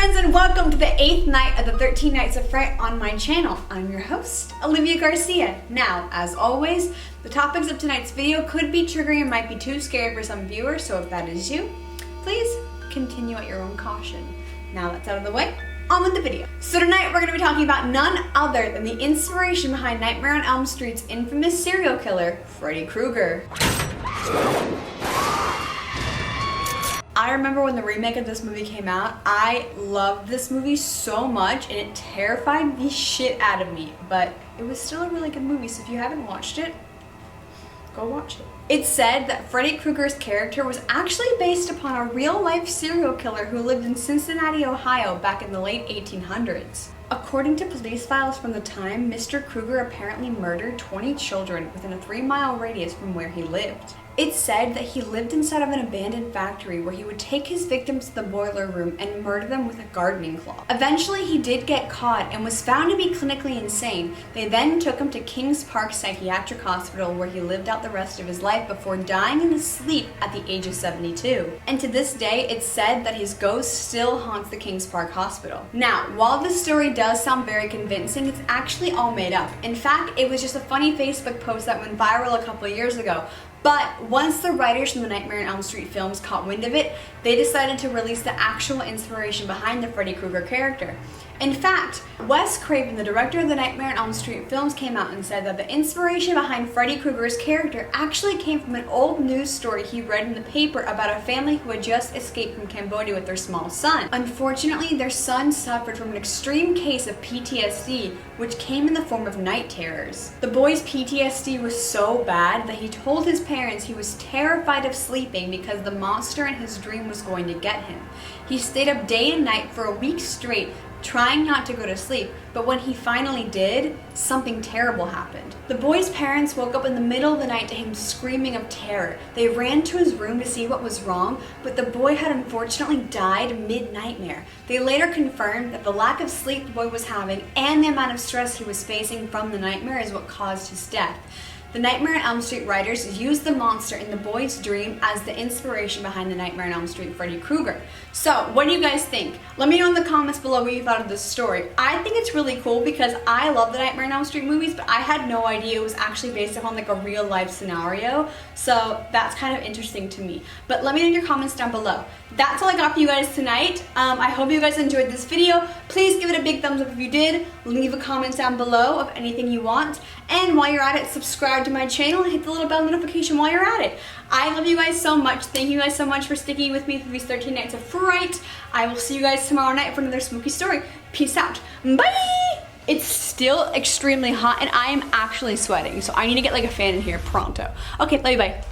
friends, and welcome to the 8th night of the 13 Nights of Fright on my channel. I'm your host, Olivia Garcia. Now, as always, the topics of tonight's video could be triggering and might be too scary for some viewers, so if that is you, please continue at your own caution. Now that's out of the way, on with the video. So tonight we're going to be talking about none other than the inspiration behind Nightmare on Elm Street's infamous serial killer, Freddy Krueger. I remember when the remake of this movie came out, I loved this movie so much and it terrified the shit out of me, but it was still a really good movie, so if you haven't watched it, go watch it. It's said that Freddy Krueger's character was actually based upon a real-life serial killer who lived in Cincinnati, Ohio back in the late 1800s. According to police files from the time, Mr. Krueger apparently murdered 20 children within a 3-mile radius from where he lived. It's said that he lived inside of an abandoned factory where he would take his victims to the boiler room and murder them with a gardening claw. Eventually, he did get caught and was found to be clinically insane. They then took him to Kings Park Psychiatric Hospital where he lived out the rest of his life before dying in his sleep at the age of 72. And to this day, it's said that his ghost still haunts the Kings Park Hospital. Now, while this story does sound very convincing, it's actually all made up. In fact, it was just a funny Facebook post that went viral a couple of years ago. But once the writers from the Nightmare on Elm Street films caught wind of it, they decided to release the actual inspiration behind the Freddy Krueger character. In fact, Wes Craven, the director of the Nightmare on Elm Street films, came out and said that the inspiration behind Freddy Krueger's character actually came from an old news story he read in the paper about a family who had just escaped from Cambodia with their small son. Unfortunately, their son suffered from an extreme case of PTSD, which came in the form of night terrors. The boy's PTSD was so bad that he told his parents he was terrified of sleeping because the monster in his dream was going to get him. He stayed up day and night for a week straight, trying not to go to sleep, but when he finally did, something terrible happened. The boy's parents woke up in the middle of the night to him screaming of terror. They ran to his room to see what was wrong, but the boy had unfortunately died mid-nightmare. They later confirmed that the lack of sleep the boy was having and the amount of stress he was facing from the nightmare is what caused his death. The Nightmare on Elm Street writers used the monster in the boy's dream as the inspiration behind the Nightmare on Elm Street Freddy Krueger. So, what do you guys think? Let me know in the comments below what you thought of this story. I think it's really cool because I love the Nightmare on Elm Street movies, but I had no idea it was actually based upon like a real life scenario. So that's kind of interesting to me. But let me know in your comments down below. That's all I got for you guys tonight. I hope you guys enjoyed this video. Please give it a big thumbs up if you did. Leave a comment down below of anything you want. And while you're at it, subscribe to my channel and hit the little bell notification while you're at it. I love you guys so much. Thank you guys so much for sticking with me through these 13 nights of fright. I will see you guys tomorrow night for another spooky story. Peace out. Bye! It's still extremely hot and I am actually sweating, so I need to get like a fan in here pronto. Okay, love you, bye.